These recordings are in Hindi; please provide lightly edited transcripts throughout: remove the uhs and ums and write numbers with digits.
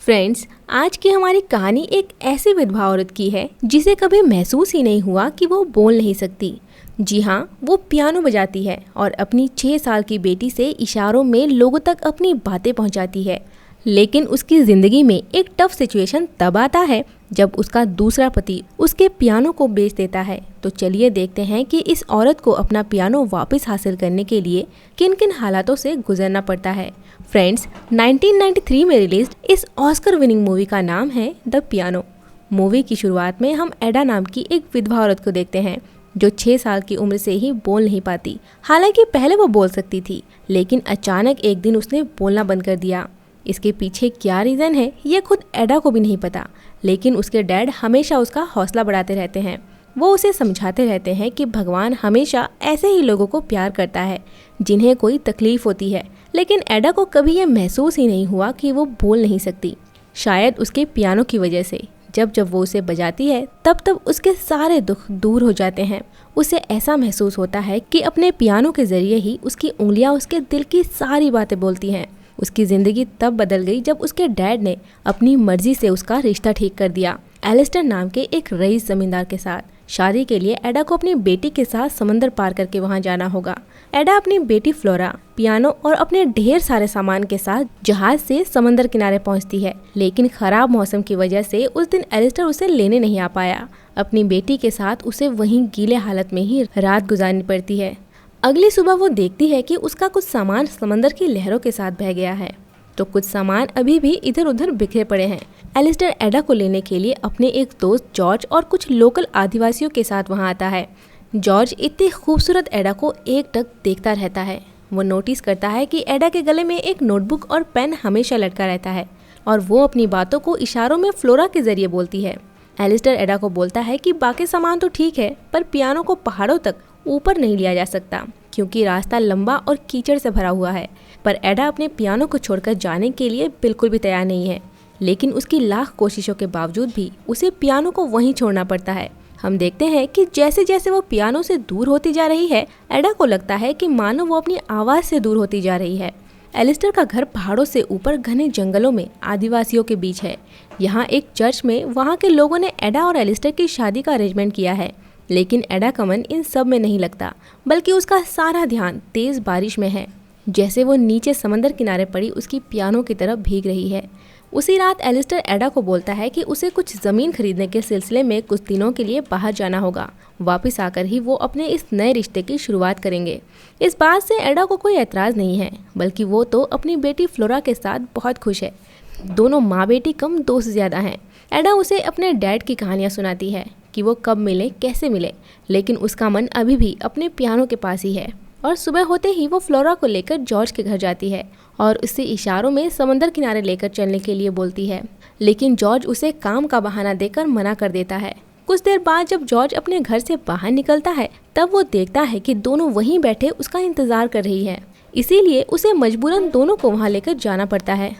फ्रेंड्स, आज की हमारी कहानी एक ऐसी विधवा औरत की है जिसे कभी महसूस ही नहीं हुआ कि वो बोल नहीं सकती। जी हाँ, वो पियानो बजाती है और अपनी 6 साल की बेटी से इशारों में लोगों तक अपनी बातें पहुंचाती है। लेकिन उसकी ज़िंदगी में एक टफ सिचुएशन तब आता है जब उसका दूसरा पति उसके पियानो को बेच देता है। तो चलिए देखते हैं कि इस औरत को अपना पियानो वापस हासिल करने के लिए किन किन हालातों से गुजरना पड़ता है। फ्रेंड्स, 1993 में रिलीज इस ऑस्कर विनिंग मूवी का नाम है द पियानो। मूवी की शुरुआत में हम एडा नाम की एक विधवा औरत को देखते हैं जो 6 साल की उम्र से ही बोल नहीं पाती। हालांकि पहले वो बोल सकती थी, लेकिन अचानक एक दिन उसने बोलना बंद कर दिया। इसके पीछे क्या रीज़न है ये खुद एडा को भी नहीं पता, लेकिन उसके डैड हमेशा उसका हौसला बढ़ाते रहते हैं। वो उसे समझाते रहते हैं कि भगवान हमेशा ऐसे ही लोगों को प्यार करता है जिन्हें कोई तकलीफ होती है। लेकिन एडा को कभी ये महसूस ही नहीं हुआ कि वो बोल नहीं सकती, शायद उसके पियानो की वजह से। जब जब वो उसे बजाती है तब तब उसके सारे दुख दूर हो जाते हैं। उसे ऐसा महसूस होता है कि अपने पियानो के जरिए ही उसकी उंगलियां उसके दिल की सारी बातें बोलती हैं। उसकी ज़िंदगी तब बदल गई जब उसके डैड ने अपनी मर्जी से उसका रिश्ता ठीक कर दिया एलिस्टर नाम के एक रईस जमींदार के साथ। शादी के लिए एडा को अपनी बेटी के साथ समंदर पार करके वहां जाना होगा। एडा अपनी बेटी फ्लोरा, पियानो और अपने ढेर सारे सामान के साथ जहाज से समंदर किनारे पहुंचती है। लेकिन खराब मौसम की वजह से उस दिन एलिस्टर उसे लेने नहीं आ पाया। अपनी बेटी के साथ उसे वहीं गीले हालत में ही रात गुजारनी पड़ती है। अगली सुबह वो देखती है कि उसका कुछ सामान समंदर की लहरों के साथ बह गया है, तो कुछ सामान अभी भी इधर उधर बिखरे पड़े हैं। एलिस्टर एडा को लेने के लिए अपने एक दोस्त जॉर्ज और कुछ लोकल आदिवासियों के साथ वहां आता है। जॉर्ज इतनी खूबसूरत एडा को एकटक देखता रहता है। वो नोटिस करता है कि एडा के गले में एक नोटबुक और पेन हमेशा लटका रहता है और वो अपनी बातों को इशारों में फ्लोरा के जरिए बोलती है। एलिस्टर एडा को बोलता है कि बाकी सामान तो ठीक है, पर पियानो को पहाड़ों तक ऊपर नहीं लिया जा सकता क्योंकि रास्ता लंबा और कीचड़ से भरा हुआ है। पर एडा अपने पियानो को छोड़कर जाने के लिए बिल्कुल भी तैयार नहीं है। लेकिन उसकी लाख कोशिशों के बावजूद भी उसे पियानो को वहीं छोड़ना पड़ता है। हम देखते हैं कि जैसे जैसे वो पियानो से दूर होती जा रही है, एडा को लगता है कि मानो वो अपनी आवाज़ से दूर होती जा रही है। एलिस्टर का घर पहाड़ों से ऊपर घने जंगलों में आदिवासियों के बीच है। यहाँ एक चर्च में वहाँ के लोगों ने एडा और एलिस्टर की शादी का अरेंजमेंट किया है। लेकिन एडा का मन इन सब में नहीं लगता, बल्कि उसका सारा ध्यान तेज बारिश में है। जैसे वो नीचे समंदर किनारे पड़ी उसकी पियानो की तरफ भीग रही है। उसी रात एलिस्टर एडा को बोलता है कि उसे कुछ ज़मीन खरीदने के सिलसिले में कुछ दिनों के लिए बाहर जाना होगा। वापस आकर ही वो अपने इस नए रिश्ते की शुरुआत करेंगे। इस बात से एडा को कोई एतराज़ नहीं है, बल्कि वो तो अपनी बेटी फ्लोरा के साथ बहुत खुश है। दोनों माँ बेटी कम दोस्त ज़्यादा हैं। एडा उसे अपने डैड की कहानियाँ सुनाती है कि वो कब मिले, कैसे मिले, लेकिन उसका मन अभी भी अपने पियानो के पास ही है। और सुबह होते ही वो फ्लोरा को लेकर जॉर्ज के घर जाती है और उससे इशारों में समंदर किनारे लेकर चलने के लिए बोलती है। लेकिन जॉर्ज उसे काम का बहाना देकर मना कर देता है। कुछ देर बाद जब जॉर्ज अपने घर से बाहर निकलता है तब वो देखता है कि दोनों वहीं बैठे उसका इंतजार कर रही है। इसीलिए उसे मजबूरन दोनों को वहाँ लेकर जाना पड़ता है।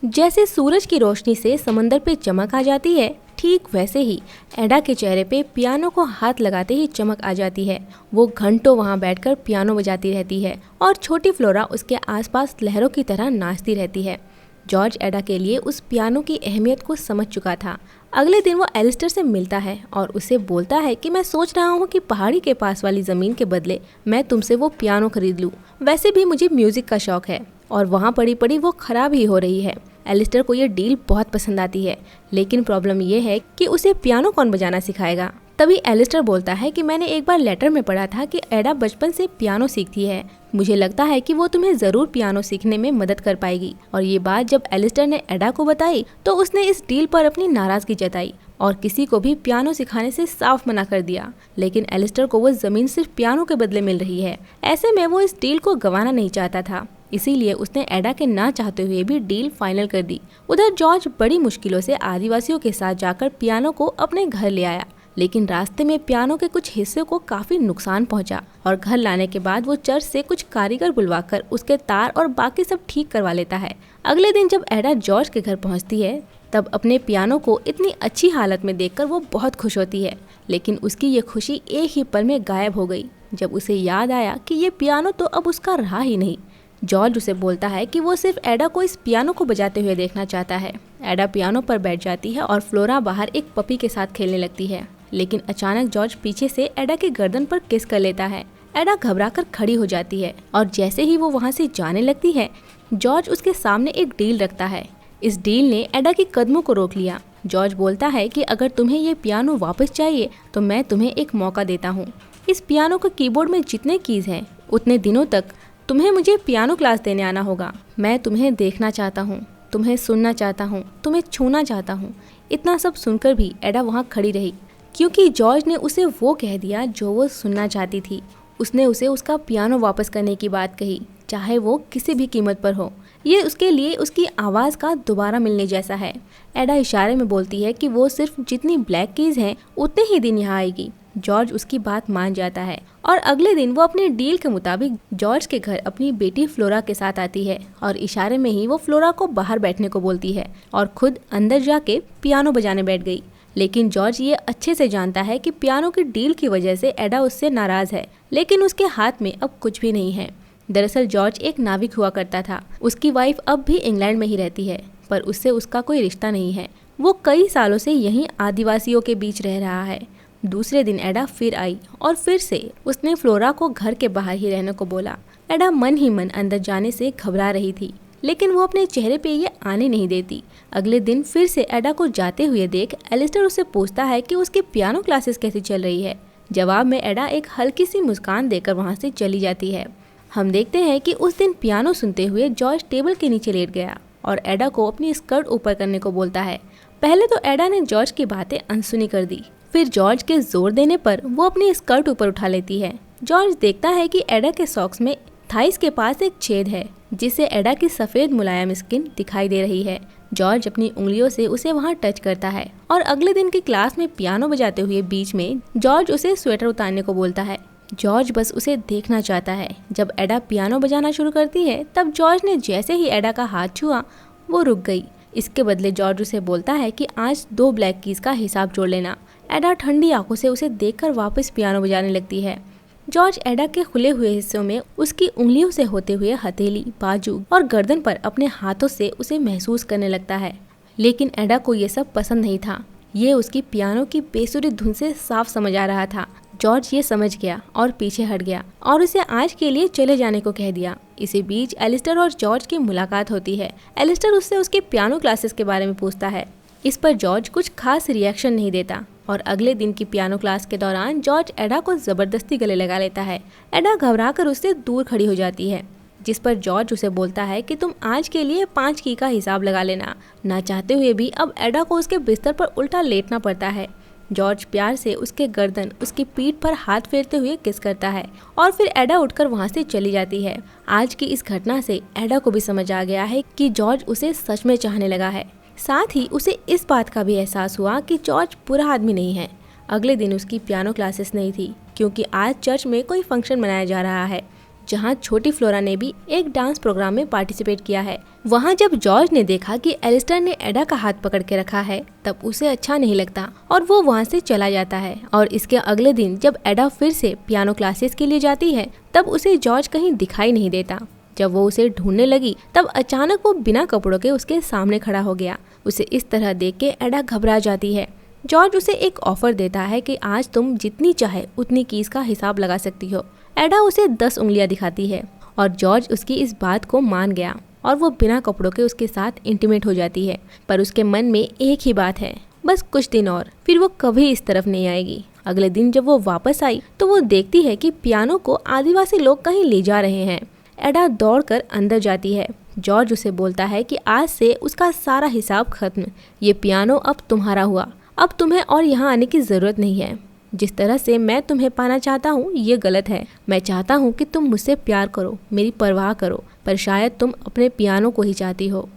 जैसे सूरज की रोशनी से समंदर पे चमक आ जाती है, ठीक वैसे ही एडा के चेहरे पे पियानो को हाथ लगाते ही चमक आ जाती है। वो घंटों वहाँ बैठकर पियानो बजाती रहती है और छोटी फ्लोरा उसके आसपास लहरों की तरह नाचती रहती है। जॉर्ज एडा के लिए उस पियानो की अहमियत को समझ चुका था। अगले दिन वो एलिस्टर से मिलता है और उसे बोलता है कि मैं सोच रहा हूँ कि पहाड़ी के पास वाली ज़मीन के बदले मैं तुमसे वो पियानो खरीद लूँ। वैसे भी मुझे म्यूज़िक का शौक़ है और वहाँ पड़ी पड़ी वो ख़राब ही हो रही है। एलिस्टर को ये डील बहुत पसंद आती है, लेकिन प्रॉब्लम ये है कि उसे पियानो कौन बजाना सिखाएगा। तभी एलिस्टर बोलता है कि मैंने एक बार लेटर में पढ़ा था कि एडा बचपन से पियानो सीखती है। मुझे लगता है कि वो तुम्हें ज़रूर पियानो सीखने में मदद कर पाएगी। और ये बात जब एलिस्टर ने एडा को बताई तो उसने इस डील पर अपनी नाराज़गी जताई और किसी को भी पियानो सिखाने से साफ मना कर दिया। लेकिन एलिस्टर को वो ज़मीन सिर्फ पियानो के बदले मिल रही है। ऐसे में वो इस डील को गंवाना नहीं चाहता था, इसीलिए उसने एडा के ना चाहते हुए भी डील फाइनल कर दी। उधर जॉर्ज बड़ी मुश्किलों से आदिवासियों के साथ जाकर पियानो को अपने घर ले आया, लेकिन रास्ते में पियानो के कुछ हिस्से को काफी नुकसान पहुंचा और घर लाने के बाद वो चर्च से कुछ कारीगर बुलवाकर उसके तार और बाकी सब ठीक करवा लेता है। अगले दिन जब एडा जॉर्ज के घर पहुंचती है तब अपने पियानो को इतनी अच्छी हालत में देखकर वो बहुत खुश होती है। लेकिन उसकी ये खुशी एक ही पल में गायब हो गई जब उसे याद आया कि ये पियानो तो अब उसका रहा ही नहीं। जॉर्ज उसे बोलता है कि वो सिर्फ एडा को इस पियानो को बजाते हुए देखना चाहता है। एडा पियानो पर बैठ जाती है और फ्लोरा बाहर एक पपी के साथ खेलने लगती है, लेकिन अचानक जॉर्ज पीछे से एडा के गर्दन पर किस कर लेता है। एडा घबराकर खड़ी हो जाती है और जैसे ही वो वहाँ से जाने लगती है, जॉर्ज उसके सामने एक डील रखता है। इस डील ने एडा के कदमों को रोक लिया। जॉर्ज बोलता है कि अगर तुम्हें ये पियानो वापस चाहिए तो मैं तुम्हें एक मौका देता हूँ। इस पियानो के कीबोर्ड में जितने कीज हैं उतने दिनों तक तुम्हें मुझे पियानो क्लास देने आना होगा। मैं तुम्हें देखना चाहता हूँ, तुम्हें सुनना चाहता हूँ, तुम्हें छूना चाहता हूँ। इतना सब सुनकर भी एडा वहाँ खड़ी रही, क्योंकि जॉर्ज ने उसे वो कह दिया जो वो सुनना चाहती थी। उसने उसे उसका पियानो वापस करने की बात कही, चाहे वो किसी भी कीमत पर हो। ये उसके लिए उसकी आवाज़ का दोबारा मिलने जैसा है। एडा इशारे में बोलती है कि वो सिर्फ जितनी ब्लैक कीज हैं उतने ही दिन यहाँ आएगी। जॉर्ज उसकी बात मान जाता है और अगले दिन वो अपने डील के मुताबिक जॉर्ज के घर अपनी बेटी फ्लोरा के साथ आती है और इशारे में ही वो फ्लोरा को बाहर बैठने को बोलती है और खुद अंदर जाके पियानो बजाने बैठ गई। लेकिन जॉर्ज ये अच्छे से जानता है कि पियानो की डील की वजह से एडा उससे नाराज है, लेकिन उसके हाथ में अब कुछ भी नहीं है। दरअसल जॉर्ज एक नाविक हुआ करता था। उसकी वाइफ अब भी इंग्लैंड में ही रहती है, पर उससे उसका कोई रिश्ता नहीं है। वो कई सालों से यहीं आदिवासियों के बीच रह रहा है। दूसरे दिन एडा फिर आई और फिर से उसने फ्लोरा को घर के बाहर ही रहने को बोला। एडा मन ही मन अंदर जाने से घबरा रही थी, लेकिन वो अपने चेहरे पे ये आने नहीं देती। अगले दिन फिर से एडा को जाते हुए देख एलिस्टर उससे पूछता है कि उसकी पियानो क्लासेस कैसी चल रही है। जवाब में एडा एक हल्की सी मुस्कान देकर वहाँ से चली जाती है। हम देखते हैं कि उस दिन पियानो सुनते हुए जॉर्ज टेबल के नीचे लेट गया और एडा को अपनी स्कर्ट ऊपर करने को बोलता है। पहले तो एडा ने जॉर्ज की बातें अनसुनी कर दी, फिर जॉर्ज के जोर देने पर वो अपनी स्कर्ट ऊपर उठा लेती है। जॉर्ज देखता है कि एडा के सॉक्स में थाइस के पास एक छेद है, जिससे एडा की सफेद मुलायम स्किन दिखाई दे रही है। जॉर्ज अपनी उंगलियों से उसे वहां टच करता है और अगले दिन की क्लास में पियानो बजाते हुए बीच में जॉर्ज उसे स्वेटर उतारने को बोलता है। जॉर्ज बस उसे देखना चाहता है। जब एडा पियानो बजाना शुरू करती है, तब जॉर्ज ने जैसे ही एडा का हाथ छुआ, वो रुक गई। इसके बदले जॉर्ज उसे बोलता है कि आज 2 ब्लैक कीज का हिसाब जोड़ लेना। एडा ठंडी आंखों से उसे देखकर वापस पियानो बजाने लगती है। जॉर्ज एडा के खुले हुए हिस्सों में उसकी उंगलियों से होते हुए हथेली, बाजू और गर्दन पर अपने हाथों से उसे महसूस करने लगता है, लेकिन एडा को ये सब पसंद नहीं था। ये उसकी पियानो की बेसुरी धुन से साफ समझ आ रहा था। जॉर्ज ये समझ गया और पीछे हट गया और उसे आज के लिए चले जाने को कह दिया। इसी बीच एलिस्टर और जॉर्ज की मुलाकात होती है। एलिस्टर उससे उसके पियानो क्लासेस के बारे में पूछता है। इस पर जॉर्ज कुछ खास रिएक्शन नहीं देता और अगले दिन की पियानो क्लास के दौरान जॉर्ज एडा को जबरदस्ती गले लगा लेता है। एडा घबराकर उससे दूर खड़ी हो जाती है, जिस पर जॉर्ज उसे बोलता है कि तुम आज के लिए 5 की का हिसाब लगा लेना। ना चाहते हुए भी अब एडा को उसके बिस्तर पर उल्टा लेटना पड़ता है। जॉर्ज प्यार से उसके गर्दन, उसकी पीठ पर हाथ फेरते हुए किस करता है और फिर एडा उठकर वहां से चली जाती है। आज की इस घटना से एडा को भी समझ आ गया है कि जॉर्ज उसे सच में चाहने लगा है। साथ ही उसे इस बात का भी एहसास हुआ कि जॉर्ज बुरा आदमी नहीं है। अगले दिन उसकी पियानो क्लासेस नहीं थी, क्योंकि आज चर्च में कोई फंक्शन मनाया जा रहा है, जहां छोटी फ्लोरा ने भी एक डांस प्रोग्राम में पार्टिसिपेट किया है। वहां जब जॉर्ज ने देखा कि एलिस्टर ने एडा का हाथ पकड़ के रखा है, तब उसे अच्छा नहीं लगता और वो वहां से चला जाता है। और इसके अगले दिन जब एडा फिर से पियानो क्लासेस के लिए जाती है, तब उसे जॉर्ज कहीं दिखाई नहीं देता। जब वो उसे ढूंढने लगी, तब अचानक वो बिना कपड़ों के उसके सामने खड़ा हो गया। उसे इस तरह देख के एडा घबरा जाती है। जॉर्ज उसे एक ऑफर देता है कि आज तुम जितनी चाहे उतनी कीज का हिसाब लगा सकती हो। एडा उसे 10 उंगलियां दिखाती है और जॉर्ज उसकी इस बात को मान गया और वो बिना कपड़ों के उसके साथ इंटीमेट हो जाती है। पर उसके मन में एक ही बात है, बस कुछ दिन और, फिर वो कभी इस तरफ नहीं आएगी। अगले दिन जब वो वापस आई तो वो देखती है कि पियानो को आदिवासी लोग कहीं ले जा रहे हैं। एडा दौड़कर अंदर जाती है। जॉर्ज उसे बोलता है कि आज से उसका सारा हिसाब खत्म, ये पियानो अब तुम्हारा हुआ, अब तुम्हें और यहाँ आने की ज़रूरत नहीं है। जिस तरह से मैं तुम्हें पाना चाहता हूँ ये गलत है। मैं चाहता हूँ कि तुम मुझसे प्यार करो, मेरी परवाह करो, पर शायद तुम अपने पियानो को ही चाहती हो।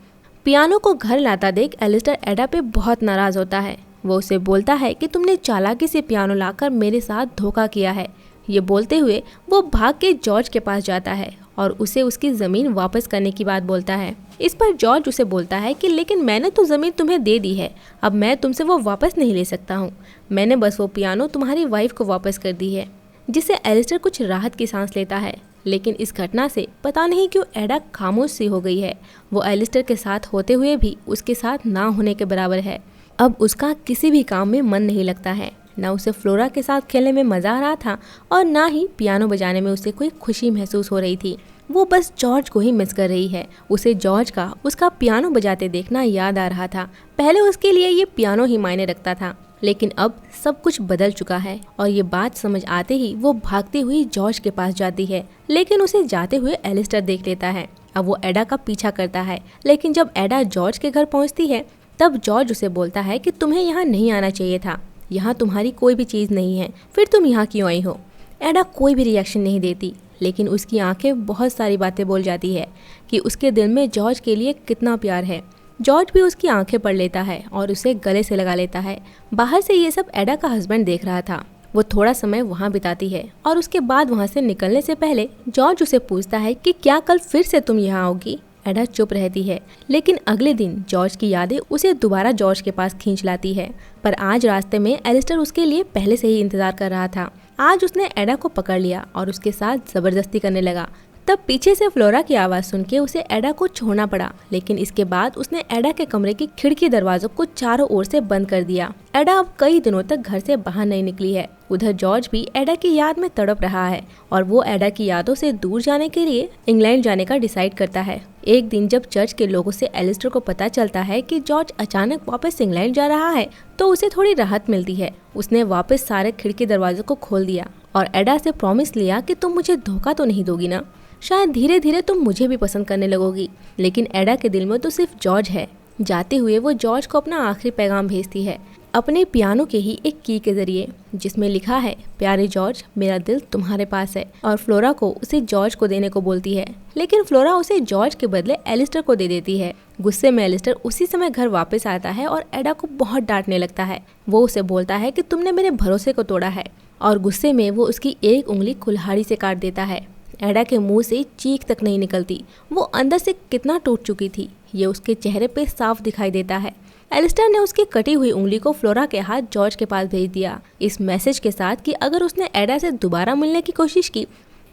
पियानो को घर लाता देख एलिस्टर एडा पे बहुत नाराज़ होता है। वो उसे बोलता है कि तुमने चालाकी से पियानो लाकर मेरे साथ धोखा किया है। ये बोलते हुए वो भाग के जॉर्ज के पास जाता है और उसे उसकी ज़मीन वापस करने की बात बोलता है। इस पर जॉर्ज उसे बोलता है कि लेकिन मैंने तो ज़मीन तुम्हें दे दी है, अब मैं तुमसे वो वापस नहीं ले सकता हूँ। मैंने बस वो पियानो तुम्हारी वाइफ को वापस कर दी है। जिससे एलिस्टर कुछ राहत की सांस लेता है, लेकिन इस घटना से पता नहीं क्यों एडा खामोश सी हो गई है। वो एलिस्टर के साथ होते हुए भी उसके साथ ना होने के बराबर है। अब उसका किसी भी काम में मन नहीं लगता है। ना उसे फ्लोरा के साथ खेलने में मज़ा आ रहा था और ना ही पियानो बजाने में उसे कोई खुशी महसूस हो रही थी। वो बस जॉर्ज को ही मिस कर रही है। उसे जॉर्ज का उसका पियानो बजाते देखना याद आ रहा था। पहले उसके लिए ये पियानो ही मायने रखता था, लेकिन अब सब कुछ बदल चुका है और ये बात समझ आते ही वो भागती हुई जॉर्ज के पास जाती है, लेकिन उसे जाते हुए एलिस्टर देख लेता है। अब वो एडा का पीछा करता है, लेकिन जब एडा जॉर्ज के घर पहुंचती है तब जॉर्ज उसे बोलता है कि तुम्हें यहाँ नहीं आना चाहिए था, यहाँ तुम्हारी कोई भी चीज़ नहीं है, फिर तुम यहाँ क्यों आई हो। एडा कोई भी रिएक्शन नहीं देती, लेकिन उसकी आंखें बहुत सारी बातें बोल जाती है कि उसके दिल में जॉर्ज के लिए कितना प्यार है। जॉर्ज भी उसकी आंखें पढ़ लेता है और उसे गले से लगा लेता है। बाहर से ये सब एडा का हस्बैंड देख रहा था। वो थोड़ा समय वहाँ बिताती है और उसके बाद वहाँ से निकलने से पहले जॉर्ज उसे पूछता है कि क्या कल फिर से तुम यहाँ आओगी। एडा चुप रहती है, लेकिन अगले दिन जॉर्ज की यादें उसे दोबारा जॉर्ज के पास खींच लाती है। पर आज रास्ते में एलिस्टर उसके लिए पहले से ही इंतजार कर रहा था। आज उसने एडा को पकड़ लिया और उसके साथ जबरदस्ती करने लगा। तब पीछे से फ्लोरा की आवाज़ सुन के उसे एडा को छोड़ना पड़ा, लेकिन इसके बाद उसने एडा के कमरे की खिड़की दरवाजों को चारों ओर से बंद कर दिया। एडा अब कई दिनों तक घर से बाहर नहीं निकली है। उधर जॉर्ज भी एडा की याद में तड़प रहा है और वो एडा की यादों से दूर जाने के लिए इंग्लैंड जाने का डिसाइड करता है। एक दिन जब चर्च के लोगों से एलिस्टर को पता चलता है कि जॉर्ज अचानक वापस इंग्लैंड जा रहा है तो उसे थोड़ी राहत मिलती है। उसने वापस सारे खिड़की दरवाजों को खोल दिया और एडा से प्रॉमिस लिया कि तुम मुझे धोखा तो नहीं दोगी ना, शायद धीरे धीरे तुम मुझे भी पसंद करने लगोगी। लेकिन एडा के दिल में तो सिर्फ जॉर्ज है। जाते हुए वो जॉर्ज को अपना आखिरी पैगाम भेजती है अपने पियानो के ही एक की के जरिए, जिसमें लिखा है, प्यारे जॉर्ज, मेरा दिल तुम्हारे पास है। और फ्लोरा को उसे जॉर्ज को देने को बोलती है, लेकिन फ्लोरा उसे जॉर्ज के बदले एलिस्टर को दे देती है। गुस्से में एलिस्टर उसी समय घर वापस आता है और एडा को बहुत डांटने लगता है। वो उसे बोलता है कि तुमने मेरे भरोसे को तोड़ा है, और गुस्से में वो उसकी एक उंगली कुल्हाड़ी से काट देता है। एडा के मुंह से चीख तक नहीं निकलती। वो अंदर से कितना टूट चुकी थी ये उसके चेहरे पे साफ दिखाई देता है। एलिस्टर ने उसकी कटी हुई उंगली को फ्लोरा के हाथ जॉर्ज के पास भेज दिया, इस मैसेज के साथ कि अगर उसने एडा से दोबारा मिलने की कोशिश की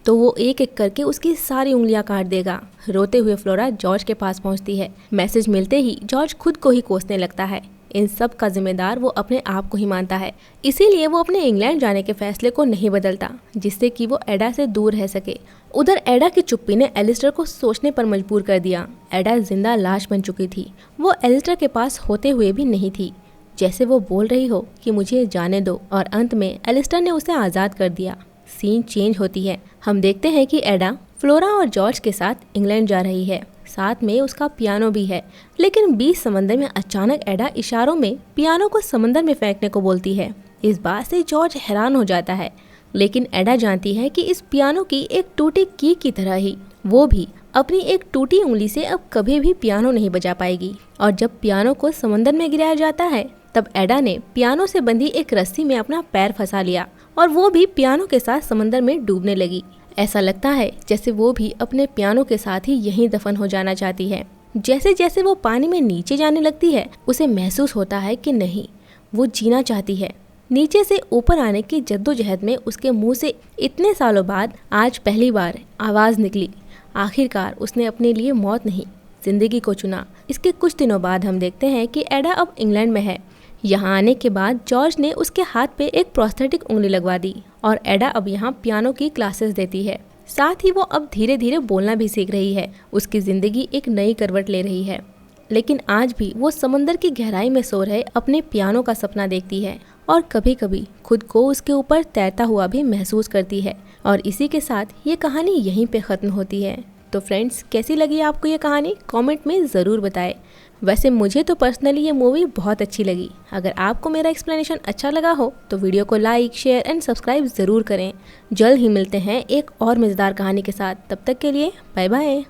तो वो एक एक करके उसकी सारी उंगलियां काट देगा। रोते हुए फ्लोरा जॉर्ज के पास पहुंचती है। मैसेज मिलते ही जॉर्ज खुद को ही कोसने लगता है। इन सब का जिम्मेदार वो अपने आप को ही मानता है, इसीलिए वो अपने इंग्लैंड जाने के फैसले को नहीं बदलता, जिससे कि वो एडा से दूर रह सके। उधर एडा की चुप्पी ने एलिस्टर को सोचने पर मजबूर कर दिया। एडा जिंदा लाश बन चुकी थी। वो एलिस्टर के पास होते हुए भी नहीं थी, जैसे वो बोल रही हो कि मुझे जाने दो, और अंत में एलिस्टर ने उसे आज़ाद कर दिया। सीन चेंज होती है। हम देखते हैं कि एडा फ्लोरा और जॉर्ज के साथ इंग्लैंड जा रही है, साथ में उसका पियानो भी है। लेकिन बीच समंदर में अचानक एडा इशारों में पियानो को समंदर में फेंकने को बोलती है। इस बात से जॉर्ज हैरान हो जाता है, लेकिन एडा जानती है कि इस पियानो की एक टूटी की तरह ही वो भी अपनी एक टूटी उंगली से अब कभी भी पियानो नहीं बजा पाएगी। और जब पियानो को समंदर में गिराया जाता है तब एडा ने पियानो से बंधी एक रस्सी में अपना पैर फंसा लिया और वो भी पियानो के साथ समंदर में डूबने लगी। ऐसा लगता है जैसे वो भी अपने पियानो के साथ ही यहीं दफन हो जाना चाहती है। जैसे जैसे वो पानी में नीचे जाने लगती है उसे महसूस होता है कि नहीं, वो जीना चाहती है। नीचे से ऊपर आने की जद्दोजहद में उसके मुंह से इतने सालों बाद आज पहली बार आवाज़ निकली। आखिरकार उसने अपने लिए मौत नहीं, जिंदगी को चुना। इसके कुछ दिनों बाद हम देखते हैं कि एडा अब इंग्लैंड में है। यहाँ आने के बाद जॉर्ज ने उसके हाथ पे एक प्रोस्थेटिक उंगली लगवा दी और एडा अब यहाँ पियानो की क्लासेस देती है। साथ ही वो अब धीरे धीरे बोलना भी सीख रही है। उसकी ज़िंदगी एक नई करवट ले रही है। लेकिन आज भी वो समंदर की गहराई में सो रहे अपने पियानो का सपना देखती है और कभी कभी खुद को उसके ऊपर तैरता हुआ भी महसूस करती है। और इसी के साथ ये कहानी यहीं पे ख़त्म होती है। तो फ्रेंड्स, कैसी लगी आपको ये कहानी कमेंट में ज़रूर बताएं। वैसे मुझे तो पर्सनली ये मूवी बहुत अच्छी लगी। अगर आपको मेरा एक्सप्लेनेशन अच्छा लगा हो तो वीडियो को लाइक, शेयर एंड सब्सक्राइब ज़रूर करें। जल्द ही मिलते हैं एक और मज़ेदार कहानी के साथ। तब तक के लिए बाय बाय।